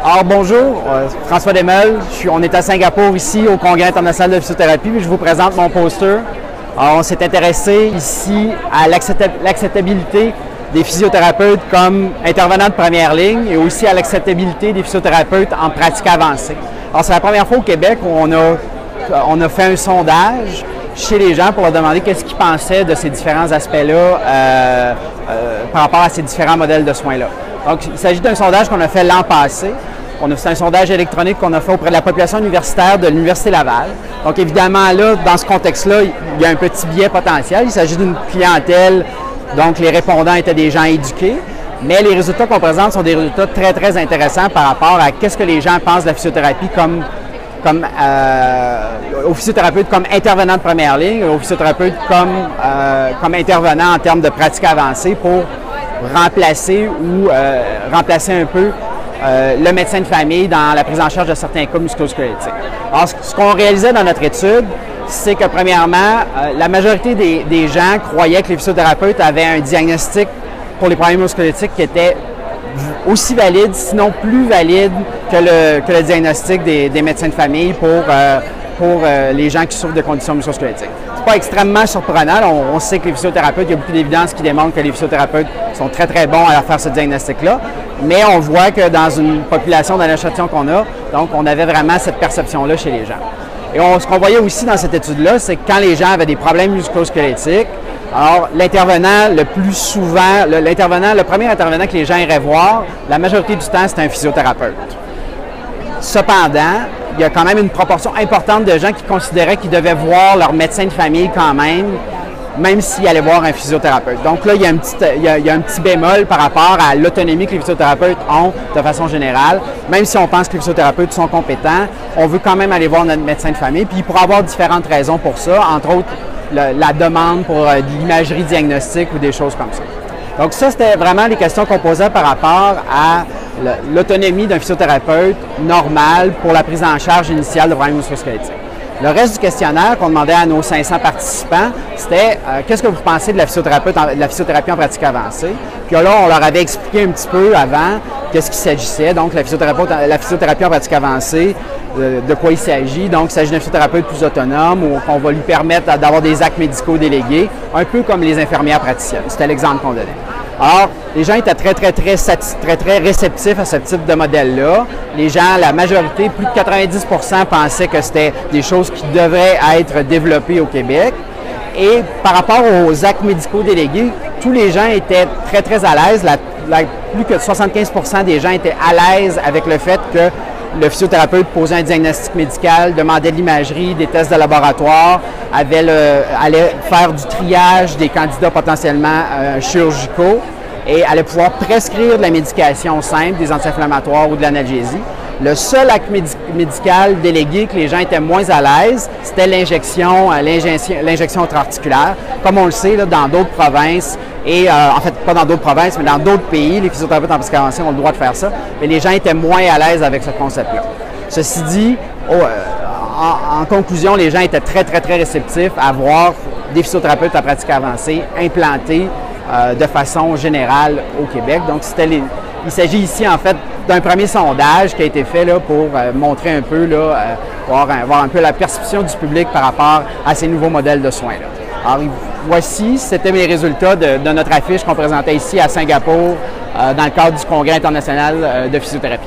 Alors bonjour, François Desmeules, on est à Singapour ici au Congrès international de physiothérapie, puis je vous présente mon poster. Alors, on s'est intéressé ici à l'acceptabilité des physiothérapeutes comme intervenants de première ligne et aussi à l'acceptabilité des physiothérapeutes en pratique avancée. Alors c'est la première fois au Québec où on a fait un sondage chez les gens pour leur demander qu'est-ce qu'ils pensaient de ces différents aspects-là par rapport à ces différents modèles de soins-là. Donc, il s'agit d'un sondage qu'on a fait l'an passé. C'est un sondage électronique qu'on a fait auprès de la population universitaire de l'Université Laval. Donc, évidemment, là, dans ce contexte-là, il y a un petit biais potentiel. Il s'agit d'une clientèle, donc les répondants étaient des gens éduqués. Mais les résultats qu'on présente sont des résultats très, très intéressants par rapport à qu'est-ce que les gens pensent de la physiothérapie aux physiothérapeutes comme intervenants de première ligne, aux physiothérapeutes comme intervenants en termes de pratique avancée pour remplacer un peu le médecin de famille dans la prise en charge de certains cas musculo-squelettiques. Alors, ce qu'on réalisait dans notre étude, c'est que premièrement, la majorité des gens croyaient que les physiothérapeutes avaient un diagnostic pour les problèmes musculo-squelettiques qui était aussi valide, sinon plus valide que le diagnostic des médecins de famille pour les gens qui souffrent de conditions musculo-squelettiques. C'est pas extrêmement surprenant. On sait que les physiothérapeutes, il y a beaucoup d'évidences qui démontrent que les physiothérapeutes sont très, très bons à faire ce diagnostic-là. Mais on voit que dans une population, dans l'échantillon qu'on a, donc on avait vraiment cette perception-là chez les gens. Et ce qu'on voyait aussi dans cette étude-là, c'est que quand les gens avaient des problèmes musculo-squelettiques, alors l'intervenant le plus souvent, le premier intervenant que les gens iraient voir, la majorité du temps, c'est un physiothérapeute. Cependant, il y a quand même une proportion importante de gens qui considéraient qu'ils devaient voir leur médecin de famille quand même s'ils allaient voir un physiothérapeute. Donc là, il y a un petit bémol par rapport à l'autonomie que les physiothérapeutes ont de façon générale. Même si on pense que les physiothérapeutes sont compétents, on veut quand même aller voir notre médecin de famille. Puis il pourrait y avoir différentes raisons pour ça, entre autres la demande pour de l'imagerie diagnostique ou des choses comme ça. Donc ça, c'était vraiment les questions qu'on posait par rapport à l'autonomie d'un physiothérapeute normal pour la prise en charge initiale de problèmes musculo-squelettiques. Le reste du questionnaire qu'on demandait à nos 500 participants, c'était qu'est-ce que vous pensez de la physiothérapie en pratique avancée? Puis là, on leur avait expliqué un petit peu avant qu'est-ce qu'il s'agissait. Donc, la physiothérapie en pratique avancée, de quoi il s'agit. Donc, il s'agit d'un physiothérapeute plus autonome ou qu'on va lui permettre d'avoir des actes médicaux délégués, un peu comme les infirmières praticiennes. C'était l'exemple qu'on donnait. Alors, les gens étaient très réceptifs à ce type de modèle-là. Les gens, la majorité, plus de 90% pensaient que c'était des choses qui devraient être développées au Québec. Et par rapport aux actes médicaux délégués, tous les gens étaient très à l'aise. Plus que 75% des gens étaient à l'aise avec le fait que le physiothérapeute posait un diagnostic médical, demandait de l'imagerie, des tests de laboratoire, allait faire du triage des candidats potentiellement chirurgicaux et allait pouvoir prescrire de la médication simple, des anti-inflammatoires ou de l'analgésie. Le seul acte médical délégué que les gens étaient moins à l'aise, c'était l'injection intra-articulaire. Comme on le sait, là, dans d'autres provinces, et en fait, pas dans d'autres provinces, mais dans d'autres pays, les physiothérapeutes en pratique avancée ont le droit de faire ça, mais les gens étaient moins à l'aise avec ce concept-là. Ceci dit, en conclusion, les gens étaient très réceptifs à voir des physiothérapeutes en pratique avancée implantés de façon générale au Québec. Donc, il s'agit ici, en fait, d'un premier sondage qui a été fait là, pour montrer un peu, voir un peu la perception du public par rapport à ces nouveaux modèles de soins. Alors, voici, c'était mes résultats de notre affiche qu'on présentait ici à Singapour dans le cadre du Congrès international de physiothérapie.